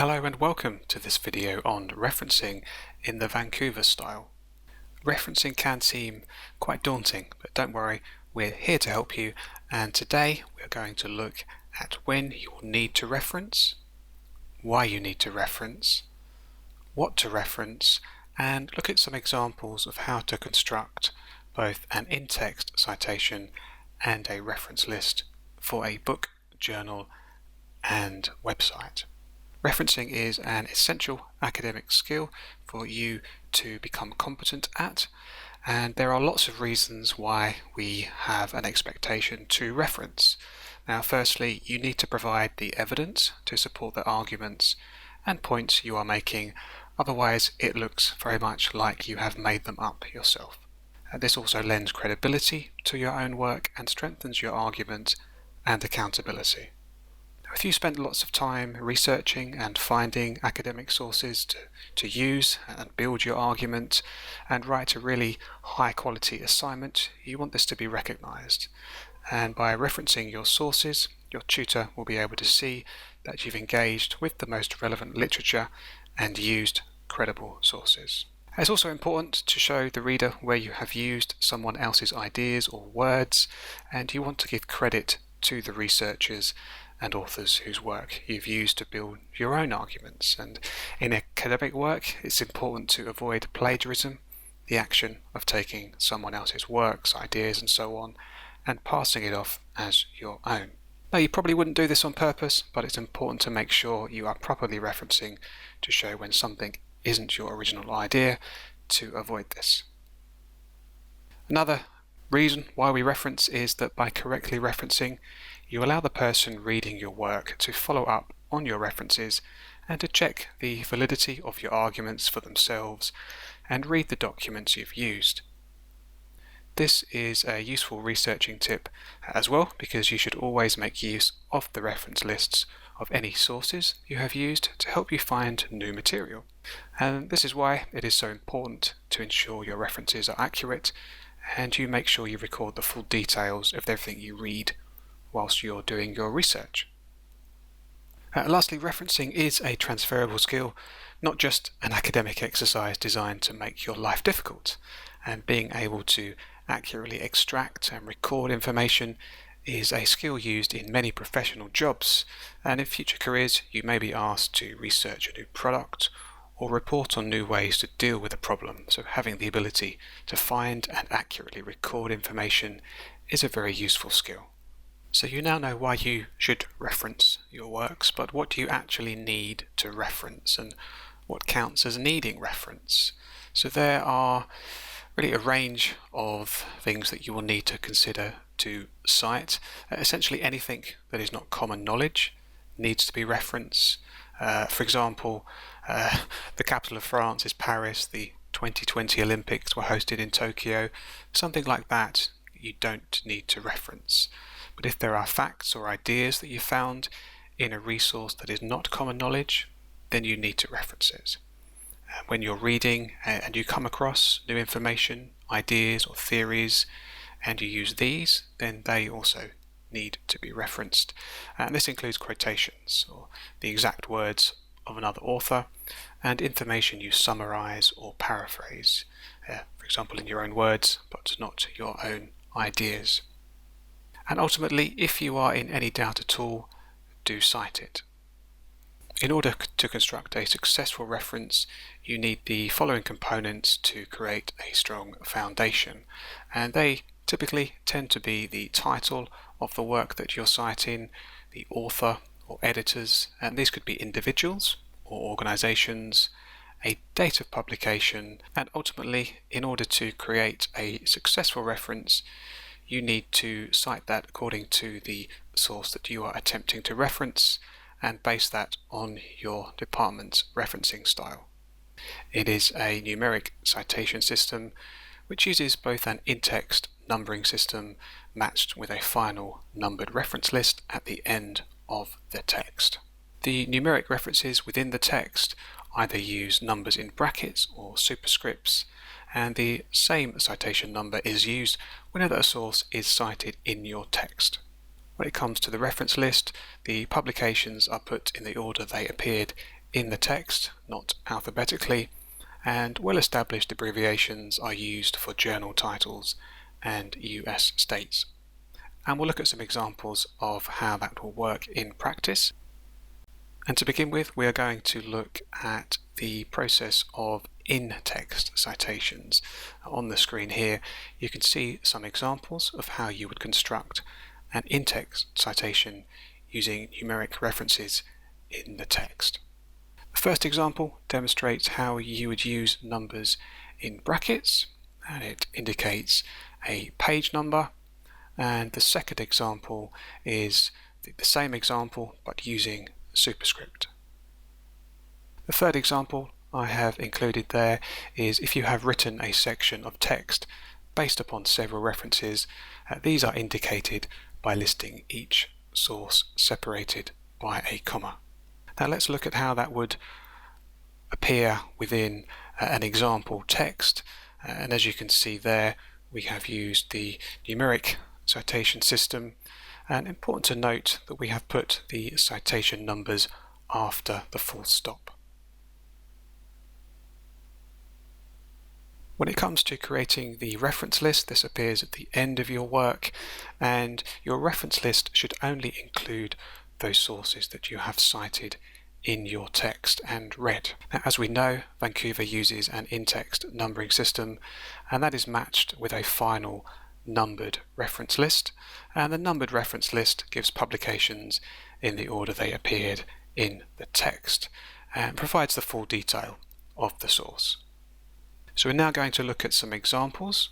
Hello and welcome to this video on referencing in the Vancouver style. Referencing can seem quite daunting, but don't worry, we're here to help you, and today we're going to look at when you'll need to reference, why you need to reference, what to reference, and look at some examples of how to construct both an in-text citation and a reference list for a book, journal, and website. Referencing is an essential academic skill for you to become competent at, and there are lots of reasons why we have an expectation to reference. Now, firstly, you need to provide the evidence to support the arguments and points you are making, otherwise it looks very much like you have made them up yourself. This also lends credibility to your own work and strengthens your argument and accountability. If you spend lots of time researching and finding academic sources to use and build your argument and write a really high quality assignment, you want this to be recognized. And by referencing your sources, your tutor will be able to see that you've engaged with the most relevant literature and used credible sources. It's also important to show the reader where you have used someone else's ideas or words, and you want to give credit to the researchers and authors whose work you've used to build your own arguments. And in academic work, it's important to avoid plagiarism, the action of taking someone else's works, ideas, and so on, and passing it off as your own. Now, you probably wouldn't do this on purpose, but it's important to make sure you are properly referencing to show when something isn't your original idea to avoid this. Another reason why we reference is that by correctly referencing, you allow the person reading your work to follow up on your references and to check the validity of your arguments for themselves and read the documents you've used. This is a useful researching tip as well, because you should always make use of the reference lists of any sources you have used to help you find new material. And this is why it is so important to ensure your references are accurate and you make sure you record the full details of everything you read whilst you're doing your research. Lastly, referencing is a transferable skill, not just an academic exercise designed to make your life difficult. And being able to accurately extract and record information is a skill used in many professional jobs, and in future careers you may be asked to research a new product or report on new ways to deal with a problem. So having the ability to find and accurately record information is a very useful skill. So you now know why you should reference your works, but what do you actually need to reference and what counts as needing reference? So there are really a range of things that you will need to consider to cite. Essentially anything that is not common knowledge needs to be referenced. For example, the capital of France is Paris, the 2020 Olympics were hosted in Tokyo. Something like that you don't need to reference. But if there are facts or ideas that you found in a resource that is not common knowledge, then you need to reference it. When you're reading and you come across new information, ideas or theories, and you use these, then they also need to be referenced. And this includes quotations or the exact words of another author and information you summarize or paraphrase, for example in your own words, but not your own ideas. And ultimately, if you are in any doubt at all, do cite it. In order to construct a successful reference, you need the following components to create a strong foundation, and they typically tend to be the title of the work that you're citing, the author or editors, and these could be individuals or organizations, a date of publication, and ultimately, in order to create a successful reference, you need to cite that according to the source that you are attempting to reference and base that on your department's referencing style. It is a numeric citation system which uses both an in-text numbering system matched with a final numbered reference list at the end of the text. The numeric references within the text either use numbers in brackets or superscripts, and the same citation number is used whenever a source is cited in your text. When it comes to the reference list, the publications are put in the order they appeared in the text, not alphabetically, and well-established abbreviations are used for journal titles and US states. And we'll look at some examples of how that will work in practice. And to begin with, we are going to look at the process of in-text citations. On the screen here, you can see some examples of how you would construct an in-text citation using numeric references in the text. The first example demonstrates how you would use numbers in brackets, and it indicates a page number. And the second example is the same example but using superscript. The third example I have included there is if you have written a section of text based upon several references, these are indicated by listing each source separated by a comma. Now let's look at how that would appear within an example text, and as you can see there, we have used the numeric citation system, and important to note that we have put the citation numbers after the full stop. When it comes to creating the reference list, this appears at the end of your work, and your reference list should only include those sources that you have cited in your text and read. Now, as we know, Vancouver uses an in-text numbering system, and that is matched with a final numbered reference list, and the numbered reference list gives publications in the order they appeared in the text and provides the full detail of the source. So we're now going to look at some examples,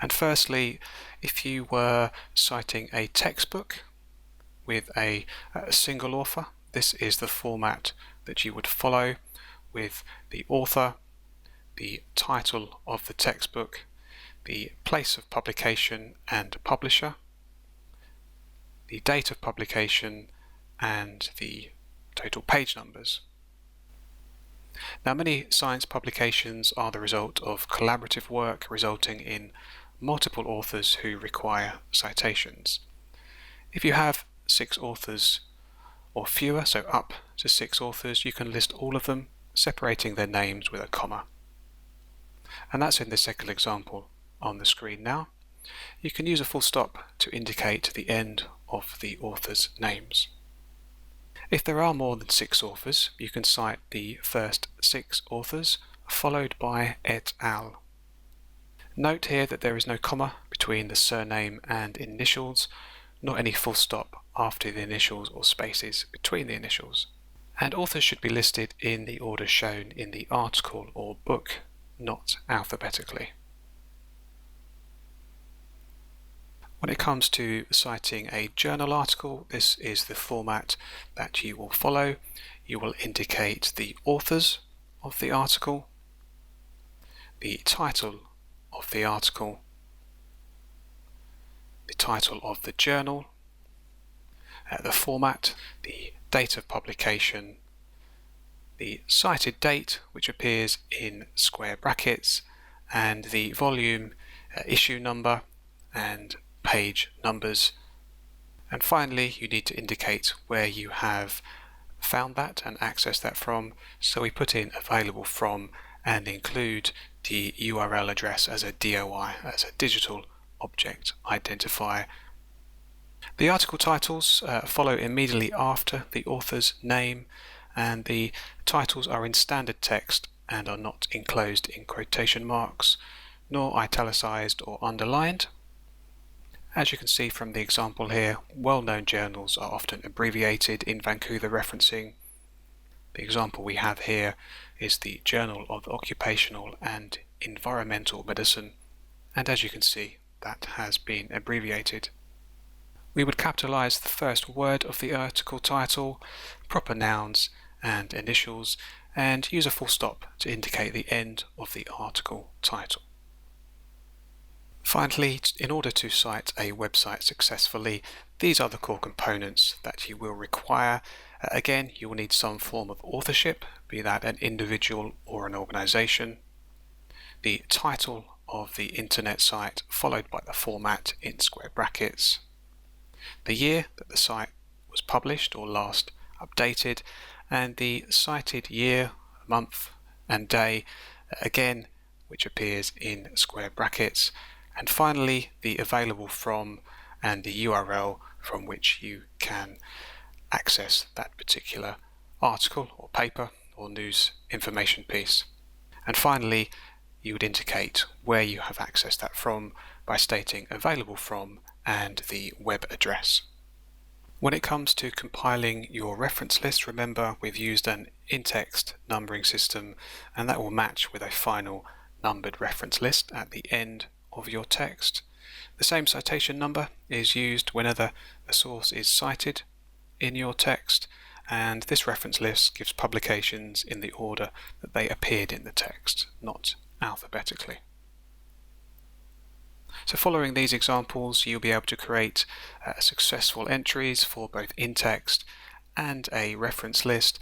and firstly, if you were citing a textbook with a single author, this is the format that you would follow, with the author, the title of the textbook, the place of publication and publisher, the date of publication, and the total page numbers. Now, many science publications are the result of collaborative work resulting in multiple authors who require citations. If you have 6 authors or fewer, so up to 6 authors, you can list all of them, separating their names with a comma. And that's in the second example on the screen now. You can use a full stop to indicate the end of the author's names. If there are more than 6 authors, you can cite the first 6 authors, followed by et al. Note here that there is no comma between the surname and initials, nor any full stop after the initials or spaces between the initials. And authors should be listed in the order shown in the article or book, not alphabetically. When it comes to citing a journal article, this is the format that you will follow. You will indicate the authors of the article, the title of the article, the title of the journal, the format, the date of publication, the cited date, which appears in square brackets, and the volume, issue number, and page numbers. And finally, you need to indicate where you have found that and accessed that from, so we put in available from and include the URL address as a DOI, as a digital object identifier. The article titles follow immediately after the author's name, and the titles are in standard text and are not enclosed in quotation marks, nor italicized or underlined. As you can see from the example here, well-known journals are often abbreviated in Vancouver referencing. The example we have here is the Journal of Occupational and Environmental Medicine, and as you can see, that has been abbreviated. We would capitalize the first word of the article title, proper nouns and initials, and use a full stop to indicate the end of the article title. Finally, in order to cite a website successfully, these are the core components that you will require. Again, you will need some form of authorship, be that an individual or an organization, the title of the internet site followed by the format in square brackets, the year that the site was published or last updated, and the cited year, month and day, again, which appears in square brackets, and finally the available from and the URL from which you can access that particular article or paper or news information piece. And finally, you would indicate where you have accessed that from by stating available from and the web address. When it comes to compiling your reference list, remember we've used an in-text numbering system, and that will match with a final numbered reference list at the end of your text. The same citation number is used whenever a source is cited in your text, and this reference list gives publications in the order that they appeared in the text, not alphabetically. So following these examples, you'll be able to create successful entries for both in-text and a reference list,